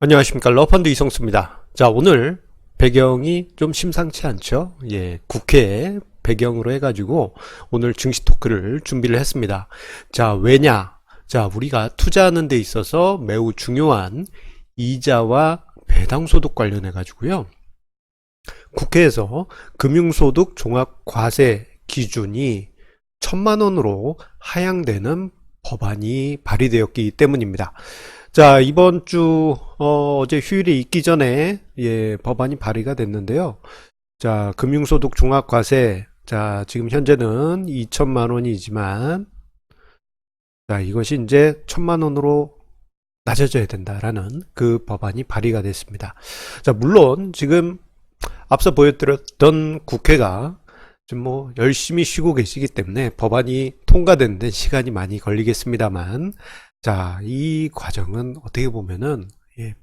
안녕하십니까. 러펀드 이성수입니다. 자, 오늘 배경이 좀 심상치 않죠? 예, 국회 배경으로 해가지고 오늘 증시 토크를 준비를 했습니다. 자, 왜냐? 자, 우리가 투자하는 데 있어서 매우 중요한 이자와 배당소득 관련해가지고요. 국회에서 금융소득 종합과세 기준이 1,000만 원으로 하향되는 법안이 발의되었기 때문입니다. 자, 이번 주 어제 휴일이 있기 전에 법안이 발의가 됐는데요. 자, 금융소득 종합과세, 자, 지금 현재는 2천만 원이지만 자, 이것이 이제 1,000만 원으로 낮아져야 된다라는 그 법안이 발의가 됐습니다. 자, 물론 지금 앞서 보여드렸던 국회가 좀 열심히 쉬고 계시기 때문에 법안이 통과되는 데 시간이 많이 걸리겠습니다만, 자, 이 과정은 어떻게 보면은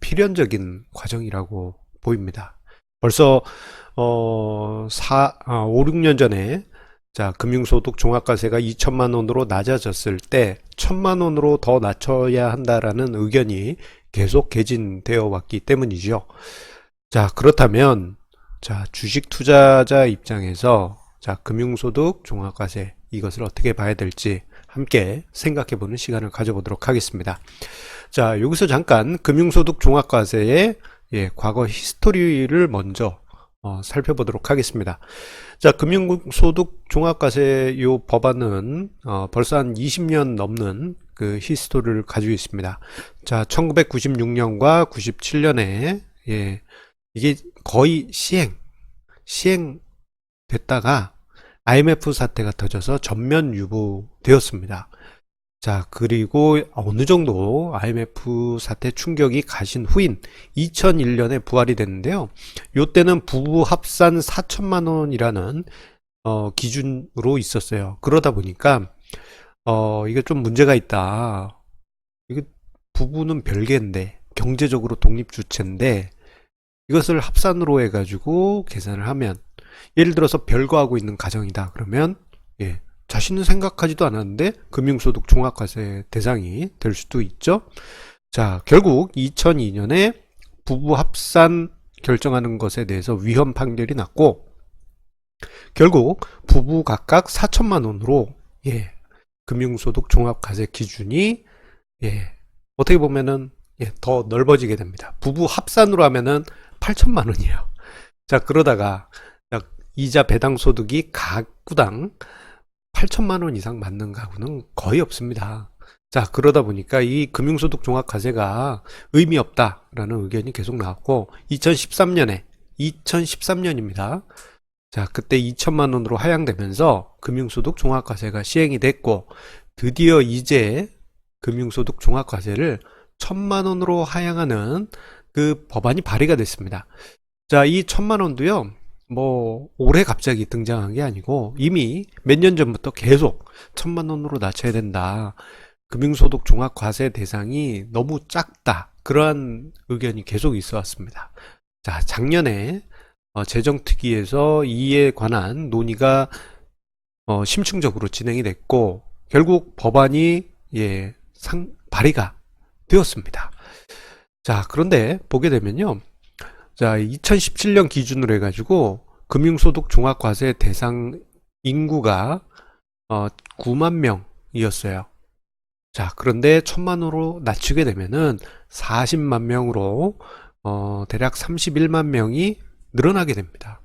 필연적인 과정이라고 보입니다. 벌써 5, 6년 전에 자, 금융소득 종합과세가 2천만 원으로 낮아졌을 때 1,000만 원으로 더 낮춰야 한다라는 의견이 계속 개진되어 왔기 때문이죠. 자, 그렇다면 자, 주식 투자자 입장에서 자, 금융소득 종합과세 이것을 어떻게 봐야 될지 함께 생각해보는 시간을 가져보도록 하겠습니다. 자, 여기서 잠깐 금융소득 종합과세의 과거 히스토리를 먼저 살펴보도록 하겠습니다. 자, 금융소득 종합과세 요 법안은 벌써 한 20년 넘는 그 히스토리를 가지고 있습니다. 자, 1996년과 97년에 이게 거의 시행됐다가 IMF 사태가 터져서 전면 유보되었습니다. 자, 그리고 어느 정도 IMF 사태 충격이 가신 후인 2001년에 부활이 됐는데요. 요때는 부부 합산 4천만 원이라는 기준으로 있었어요. 그러다 보니까 이게 좀 문제가 있다. 이게 부부는 별개인데 경제적으로 독립 주체인데 이것을 합산으로 해가지고 계산을 하면 예를 들어서 별거하고 있는 가정이다 그러면 자신은 생각하지도 않았는데 금융소득 종합과세 대상이 될 수도 있죠. 자, 결국 2002년에 부부 합산 결정하는 것에 대해서 위헌 판결이 났고 결국 부부 각각 4천만 원으로 금융소득 종합과세 기준이 어떻게 보면은 더 넓어지게 됩니다. 부부 합산으로 하면은 8천만 원이에요. 자, 그러다가 이자 배당 소득이 가구당 8천만 원 이상 맞는 가구는 거의 없습니다. 자, 그러다 보니까 이 금융소득 종합과세가 의미 없다라는 의견이 계속 나왔고 2013년입니다. 자, 그때 2천만 원으로 하향되면서 금융소득 종합과세가 시행이 됐고 드디어 이제 금융소득 종합과세를 1,000만 원으로 하향하는 그 법안이 발의가 됐습니다. 자, 이 1,000만 원도요. 올해 갑자기 등장한 게 아니고 이미 몇 년 전부터 계속 1,000만 원으로 낮춰야 된다. 금융소득 종합과세 대상이 너무 작다. 그러한 의견이 계속 있어 왔습니다. 자, 작년에 재정특위에서 이에 관한 논의가 심층적으로 진행이 됐고 결국 법안이 발의가 되었습니다. 자, 그런데 보게 되면요. 자, 2017년 기준으로 해가지고 금융소득 종합과세 대상 인구가 9만 명이었어요. 자, 그런데 1,000만 원으로 낮추게 되면은 40만 명으로 대략 31만 명이 늘어나게 됩니다.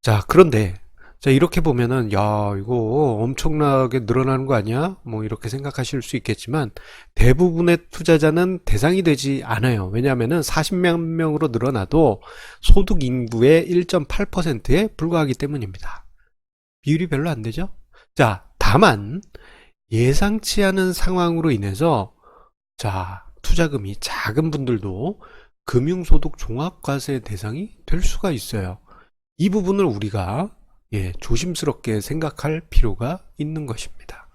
자, 그런데 자, 이렇게 보면은 야, 이거 엄청나게 늘어나는 거 아니야? 이렇게 생각하실 수 있겠지만 대부분의 투자자는 대상이 되지 않아요. 왜냐하면은 40만 명으로 늘어나도 소득 인구의 1.8%에 불과하기 때문입니다. 비율이 별로 안 되죠? 자, 다만 예상치 않은 상황으로 인해서 자, 투자금이 작은 분들도 금융소득 종합과세 대상이 될 수가 있어요. 이 부분을 우리가 조심스럽게 생각할 필요가 있는 것입니다.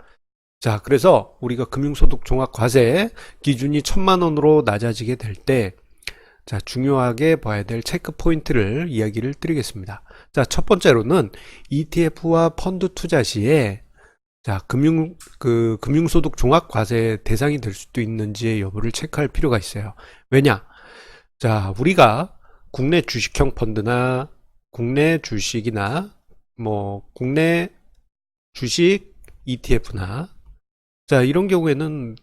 자, 그래서 우리가 금융소득 종합과세 기준이 1,000만 원으로 낮아지게 될 때, 자, 중요하게 봐야 될 체크 포인트를 이야기를 드리겠습니다. 자, 첫 번째로는 ETF와 펀드 투자 시에 자, 금융소득 종합과세 대상이 될 수도 있는지의 여부를 체크할 필요가 있어요. 왜냐? 자, 우리가 국내 주식형 펀드나 국내 주식이나 뭐 국내 주식 ETF나 자, 이런 경우에는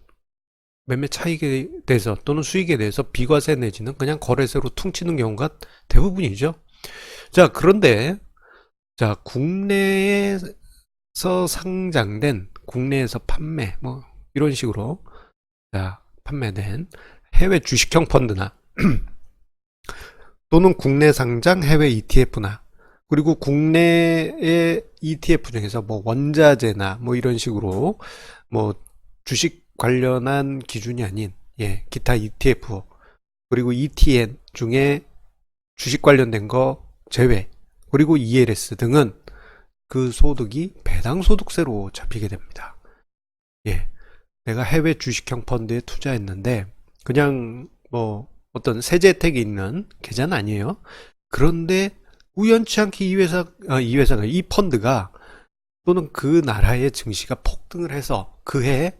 매매 차익에 대해서 또는 수익에 대해서 비과세 내지는 그냥 거래세로 퉁치는 경우가 대부분이죠. 자, 그런데 자, 국내에서 상장된 국내에서 판매 뭐 이런 식으로 자, 판매된 해외 주식형 펀드나 또는 국내 상장 해외 ETF나 그리고 국내의 ETF 중에서 뭐 원자재나 뭐 이런 식으로 뭐 주식 관련한 기준이 아닌 기타 ETF 그리고 ETN 중에 주식 관련된 거 제외 그리고 ELS 등은 그 소득이 배당소득세로 잡히게 됩니다. 내가 해외 주식형 펀드에 투자했는데 그냥 뭐 어떤 세제 혜택이 있는 계좌는 아니에요. 그런데 우연치 않게 이 펀드가 또는 그 나라의 증시가 폭등을 해서 그해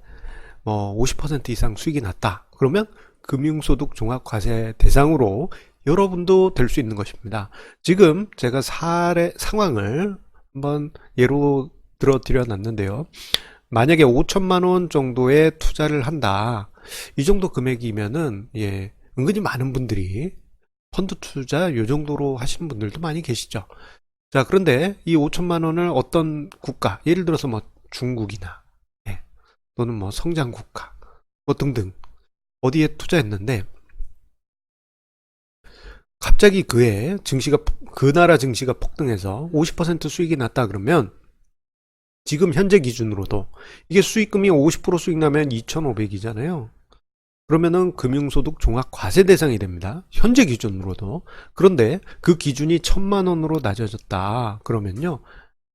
뭐 50% 이상 수익이 났다. 그러면 금융소득 종합과세 대상으로 여러분도 될 수 있는 것입니다. 지금 제가 상황을 한번 예로 들어 드려 놨는데요. 만약에 5천만 원 정도의 투자를 한다. 이 정도 금액이면은 은근히 많은 분들이 펀드 투자 요 정도로 하시는 분들도 많이 계시죠. 자, 그런데 이 5천만 원을 어떤 국가, 예를 들어서 뭐 중국이나 또는 뭐 성장 국가 뭐 등등 어디에 투자했는데 갑자기 그해 그 나라 증시가 폭등해서 50% 수익이 났다 그러면 지금 현재 기준으로도 이게 수익금이 50% 수익 나면 2,500이잖아요. 그러면은 금융소득 종합과세 대상이 됩니다. 현재 기준으로도. 그런데 그 기준이 1,000만 원으로 낮아졌다. 그러면요.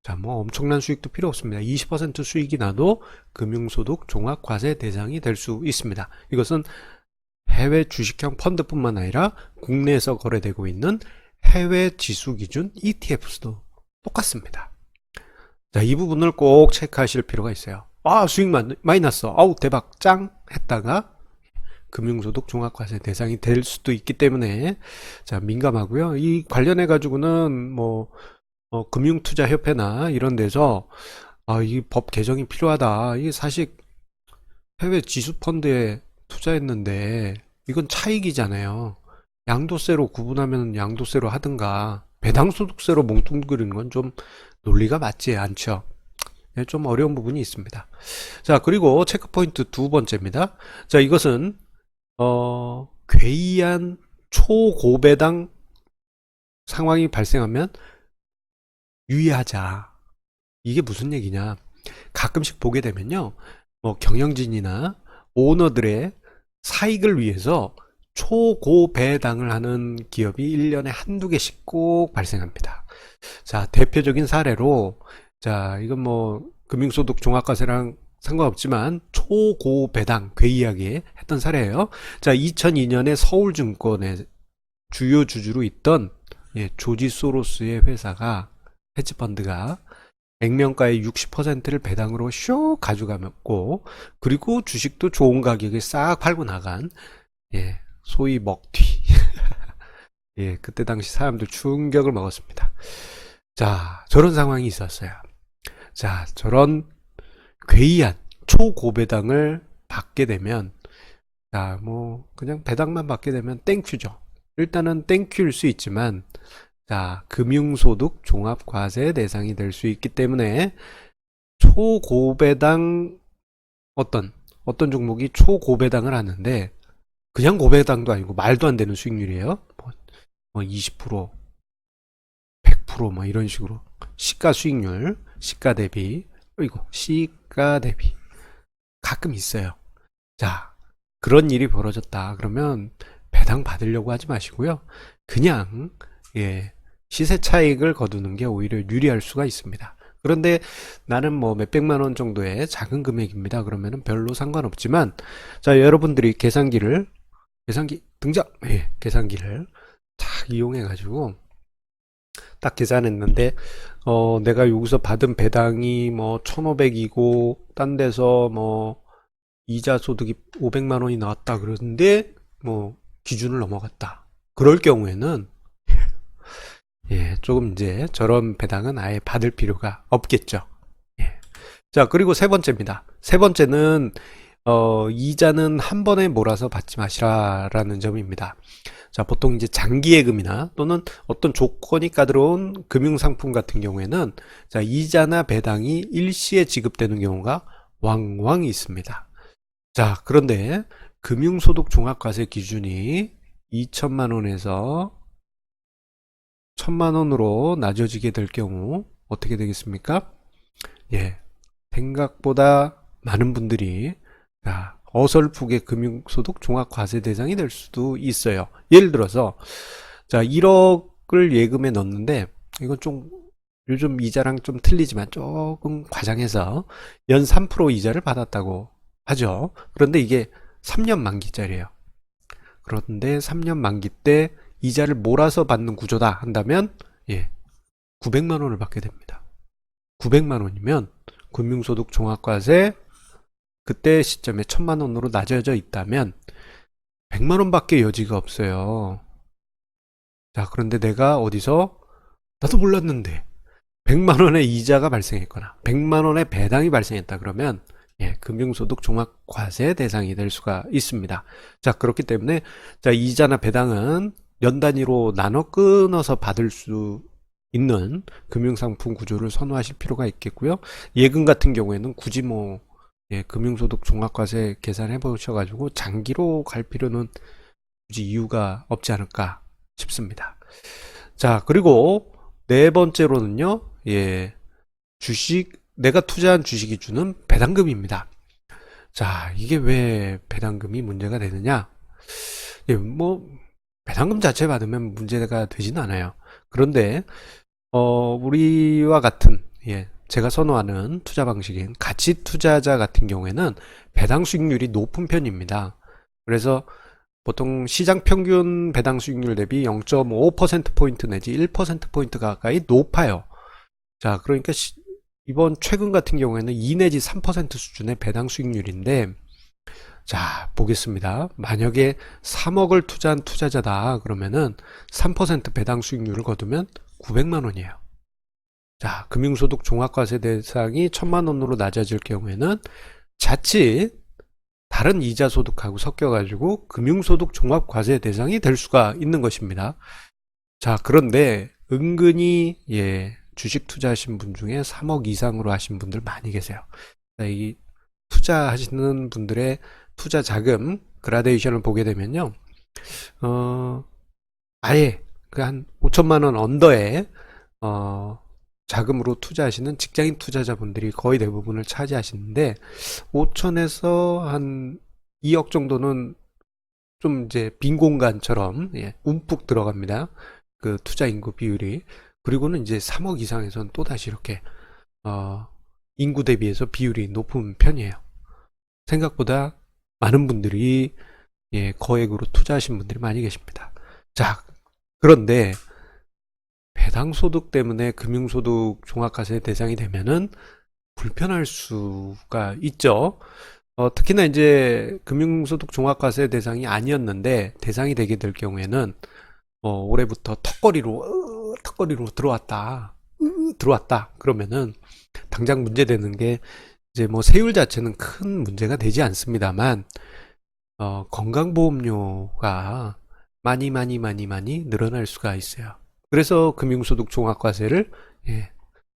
자, 뭐 엄청난 수익도 필요 없습니다. 20% 수익이 나도 금융소득 종합과세 대상이 될 수 있습니다. 이것은 해외 주식형 펀드뿐만 아니라 국내에서 거래되고 있는 해외 지수 기준 ETF도 똑같습니다. 자, 이 부분을 꼭 체크하실 필요가 있어요. 아, 수익 많이 났어. 아우, 대박, 짱! 했다가 금융소득 종합과세 대상이 될 수도 있기 때문에 자, 민감하고요. 이 관련해 가지고는 뭐 금융투자협회나 이런 데서 이 법 개정이 필요하다. 이게 사실 해외 지수펀드에 투자했는데 이건 차익이잖아요. 양도세로 구분하면 양도세로 하든가 배당소득세로 뭉뚱그리는 건 좀 논리가 맞지 않죠. 좀 어려운 부분이 있습니다. 자, 그리고 체크포인트 두 번째입니다. 자, 이것은 괴이한 초고배당 상황이 발생하면 유의하자. 이게 무슨 얘기냐? 가끔씩 보게 되면요. 뭐 경영진이나 오너들의 사익을 위해서 초고배당을 하는 기업이 1년에 한두 개씩 꼭 발생합니다. 자, 대표적인 사례로 자, 이건 뭐 금융소득 종합과세랑 상관없지만 초고배당 괴이하게 했던 사례예요. 자, 2002년에 서울증권의 주요 주주로 있던 조지 소로스의 회사가 헤지펀드가 액면가의 60%를 배당으로 쇼 가져가고 그리고 주식도 좋은 가격에 싹 팔고 나간 소위 먹튀 그때 당시 사람들 충격을 먹었습니다. 자, 저런 상황이 있었어요. 자, 저런 괴이한 초고배당을 받게 되면 자, 뭐 그냥 배당만 받게 되면 땡큐죠. 일단은 땡큐일 수 있지만 자, 금융소득 종합과세 대상이 될 수 있기 때문에 초고배당 어떤 종목이 초고배당을 하는데 그냥 고배당도 아니고 말도 안 되는 수익률이에요. 뭐 20%, 100%뭐 이런 식으로 시가 수익률, 시가 대비 시가 대비 가끔 있어요. 자, 그런 일이 벌어졌다. 그러면 배당 받으려고 하지 마시고요. 그냥 시세 차익을 거두는 게 오히려 유리할 수가 있습니다. 그런데 나는 뭐 몇백만 원 정도의 작은 금액입니다. 그러면은 별로 상관없지만 자, 여러분들이 계산기 등장! 계산기를 딱 이용해 가지고 딱 계산했는데 내가 여기서 받은 배당이 뭐 1,500이고 딴 데서 뭐 이자 소득이 500만 원이 나왔다 그러는데 뭐 기준을 넘어갔다. 그럴 경우에는 예, 조금 이제 저런 배당은 아예 받을 필요가 없겠죠. 예. 자, 그리고 세 번째입니다. 세 번째는 이자는 한 번에 몰아서 받지 마시라라는 점입니다. 자, 보통 이제 장기 예금이나 또는 어떤 조건이 까다로운 금융상품 같은 경우에는 자, 이자나 배당이 일시에 지급되는 경우가 왕왕 있습니다. 자, 그런데 금융소득 종합과세 기준이 2천만 원에서 1천만 원으로 낮아지게 될 경우 어떻게 되겠습니까? 예, 생각보다 많은 분들이 자, 어설프게 금융소득 종합과세 대상이 될 수도 있어요. 예를 들어서 자, 1억을 예금에 넣었는데 이건 좀 요즘 이자랑 좀 틀리지만 조금 과장해서 연 3% 이자를 받았다고 하죠. 그런데 이게 3년 만기짜리예요. 그런데 3년 만기 때 이자를 몰아서 받는 구조다 한다면 예, 900만 원을 받게 됩니다. 900만 원이면 금융소득 종합과세 그때 시점에 1000만 원으로 낮아져 있다면 100만 원밖에 여지가 없어요. 자, 그런데 내가 어디서 나도 몰랐는데 100만 원의 이자가 발생했거나 100만 원의 배당이 발생했다 그러면 예, 금융소득 종합과세 대상이 될 수가 있습니다. 자, 그렇기 때문에 자, 이자나 배당은 연 단위로 나눠 끊어서 받을 수 있는 금융상품 구조를 선호하실 필요가 있겠고요. 예금 같은 경우에는 굳이 뭐 예, 금융소득 종합과세 계산해 보셔가지고 장기로 갈 필요는 굳이 이유가 없지 않을까 싶습니다. 자, 그리고 네 번째로는요, 예, 내가 투자한 주식이 주는 배당금입니다. 자, 이게 왜 배당금이 문제가 되느냐? 예, 뭐, 배당금 자체 받으면 문제가 되진 않아요. 그런데, 우리와 같은, 예, 제가 선호하는 투자 방식인 가치 투자자 같은 경우에는 배당 수익률이 높은 편입니다. 그래서 보통 시장 평균 배당 수익률 대비 0.5%포인트 내지 1%포인트 가까이 높아요. 자, 그러니까 이번 최근 같은 경우에는 2 내지 3% 수준의 배당 수익률인데 자, 보겠습니다. 만약에 3억을 투자한 투자자다 그러면은 3% 배당 수익률을 거두면 900만 원이에요. 자, 금융소득 종합과세 대상이 1000만 원으로 낮아질 경우에는 자칫 다른 이자 소득하고 섞여가지고 금융소득 종합과세 대상이 될 수가 있는 것입니다. 자, 그런데 은근히 예, 주식 투자하신 분 중에 3억 이상으로 하신 분들 많이 계세요. 자, 이 투자하시는 분들의 투자 자금 그라데이션을 보게 되면요, 아예 그 한 5천만 원 언더에 자금으로 투자하시는 직장인 투자자분들이 거의 대부분을 차지하시는데 5천에서 한 2억 정도는 좀 이제 빈 공간처럼 예, 움푹 들어갑니다. 그 투자 인구 비율이. 그리고는 이제 3억 이상에서는 또다시 이렇게 인구 대비해서 비율이 높은 편이에요. 생각보다 많은 분들이 예, 거액으로 투자하신 분들이 많이 계십니다. 자, 그런데 배당소득 때문에 금융소득 종합과세 대상이 되면은 불편할 수가 있죠. 특히나 이제 금융소득 종합과세 대상이 아니었는데 대상이 되게 될 경우에는 올해부터 턱걸이로 들어왔다 그러면은 당장 문제되는 게 이제 뭐 세율 자체는 큰 문제가 되지 않습니다만 건강보험료가 많이 늘어날 수가 있어요. 그래서 금융소득 종합과세를 예,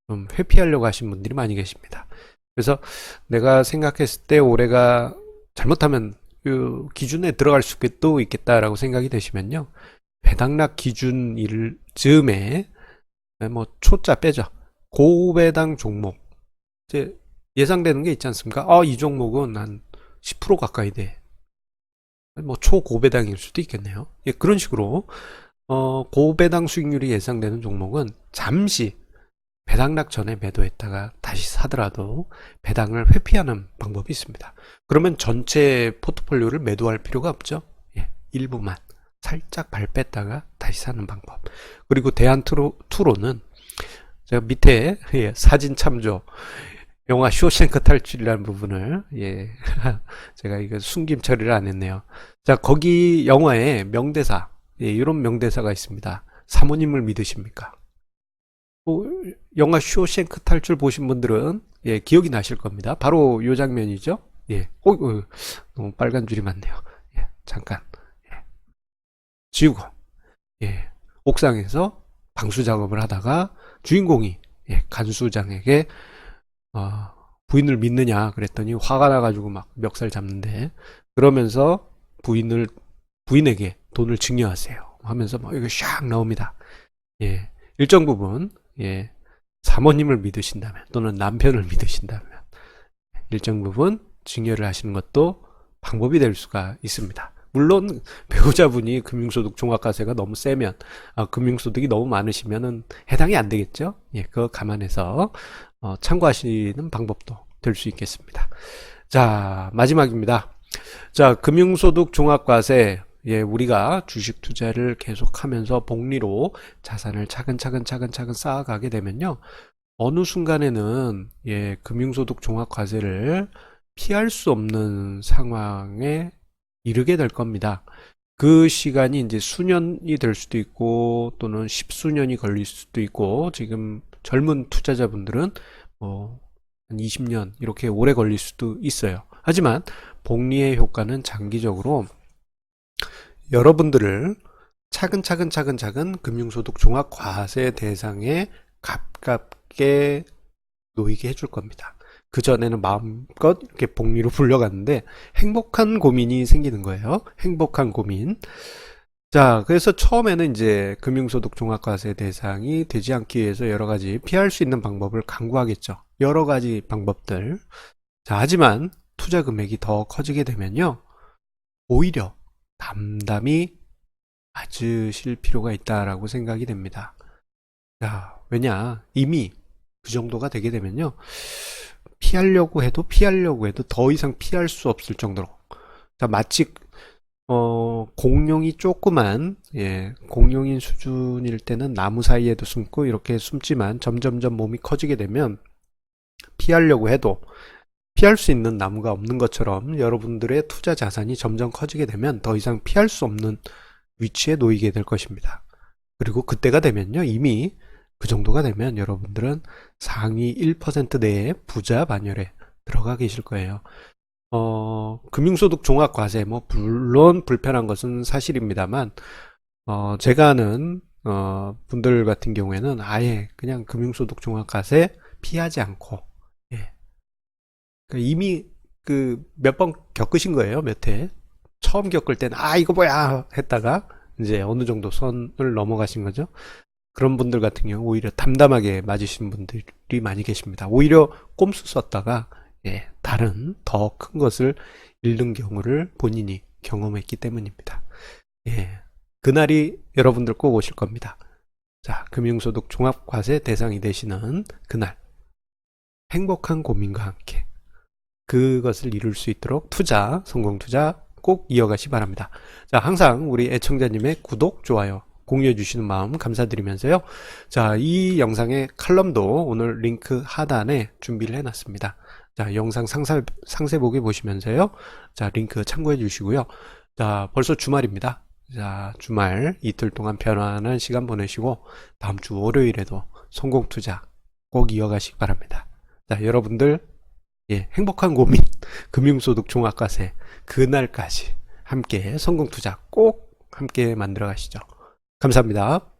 좀 회피하려고 하신 분들이 많이 계십니다. 그래서 내가 생각했을 때 올해가 잘못하면 그 기준에 들어갈 수도 있겠다라고 생각이 되시면요, 배당락 기준일 즈음에 뭐 초짜 빼죠. 고배당 종목 이제 예상되는 게 있지 않습니까? 이 종목은 한 10% 가까이 돼. 뭐 초고배당일 수도 있겠네요. 예, 그런 식으로 고배당 수익률이 예상되는 종목은 잠시 배당락 전에 매도했다가 다시 사더라도 배당을 회피하는 방법이 있습니다. 그러면 전체 포트폴리오를 매도할 필요가 없죠. 예, 일부만 살짝 발 뺐다가 다시 사는 방법. 그리고 대안투로는 제가 밑에 예, 사진 참조 영화 쇼생크 탈출이라는 부분을 제가 이거 숨김 처리를 안 했네요. 자, 거기 영화의 명대사 예, 이런 명대사가 있습니다. 사모님을 믿으십니까? 영화 쇼생크 탈출 보신 분들은 예, 기억이 나실 겁니다. 바로 이 장면이죠. 예, 너무 빨간 줄이 많네요. 예, 잠깐 지우고 예, 옥상에서 방수 작업을 하다가 주인공이 예, 간수장에게 부인을 믿느냐 그랬더니 화가 나가지고 막 멱살 잡는데 그러면서 부인에게 돈을 증여하세요 하면서 막 이거 샥 나옵니다. 예, 일정 부분 예, 사모님을 믿으신다면 또는 남편을 믿으신다면 일정 부분 증여를 하시는 것도 방법이 될 수가 있습니다. 물론 배우자분이 금융소득 종합과세가 너무 세면 금융소득이 너무 많으시면은 해당이 안 되겠죠. 예, 그거 감안해서 참고하시는 방법도 될 수 있겠습니다. 자, 마지막입니다. 자, 금융소득 종합과세 예, 우리가 주식 투자를 계속하면서 복리로 자산을 차근차근 쌓아가게 되면요. 어느 순간에는 예, 금융소득 종합과세를 피할 수 없는 상황에 이르게 될 겁니다. 그 시간이 이제 수년이 될 수도 있고 또는 십수년이 걸릴 수도 있고 지금 젊은 투자자분들은 한 20년 이렇게 오래 걸릴 수도 있어요. 하지만 복리의 효과는 장기적으로 여러분들을 차근차근 금융소득 종합과세 대상에 가깝게 놓이게 해줄 겁니다. 그전에는 마음껏 이렇게 복리로 불려갔는데 행복한 고민이 생기는 거예요. 행복한 고민. 자, 그래서 처음에는 이제 금융소득 종합과세 대상이 되지 않기 위해서 여러 가지 피할 수 있는 방법을 강구하겠죠. 여러 가지 방법들. 자, 하지만 투자 금액이 더 커지게 되면요. 오히려 담담히 맞으실 필요가 있다라고 생각이 됩니다. 자, 왜냐? 이미 그 정도가 되게 되면요. 피하려고 해도 더 이상 피할 수 없을 정도로. 자, 마치 공룡이 조그만 예, 공룡인 수준일 때는 나무 사이에도 숨고 이렇게 숨지만 점점점 몸이 커지게 되면 피하려고 해도 피할 수 있는 나무가 없는 것처럼 여러분들의 투자 자산이 점점 커지게 되면 더 이상 피할 수 없는 위치에 놓이게 될 것입니다. 그리고 그때가 되면요, 이미 그 정도가 되면 여러분들은 상위 1% 내에 부자 반열에 들어가 계실 거예요. 금융소득 종합과세, 물론 불편한 것은 사실입니다만, 제가 아는, 분들 같은 경우에는 아예 그냥 금융소득 종합과세 피하지 않고, 예. 그러니까 이미 몇 번 겪으신 거예요, 몇 회. 처음 겪을 때는, 이거 뭐야! 했다가, 이제 어느 정도 선을 넘어가신 거죠. 그런 분들 같은 경우 오히려 담담하게 맞으시는 분들이 많이 계십니다. 오히려 꼼수 썼다가 예, 다른 더 큰 것을 잃는 경우를 본인이 경험했기 때문입니다. 예, 그날이 여러분들 꼭 오실 겁니다. 자, 금융소득 종합과세 대상이 되시는 그날 행복한 고민과 함께 그것을 이룰 수 있도록 성공 투자 꼭 이어가시 바랍니다. 자, 항상 우리 애청자님의 구독, 좋아요 공유해 주시는 마음 감사드리면서요. 자, 이 영상의 칼럼도 오늘 링크 하단에 준비를 해놨습니다. 자, 영상 상세 보기 보시면서요. 자, 링크 참고해 주시고요. 자, 벌써 주말입니다. 자, 주말 이틀 동안 편안한 시간 보내시고 다음 주 월요일에도 성공 투자 꼭 이어가시기 바랍니다. 자, 여러분들 예, 행복한 고민, 금융소득 종합과세 그날까지 함께 성공 투자 꼭 함께 만들어 가시죠. 감사합니다.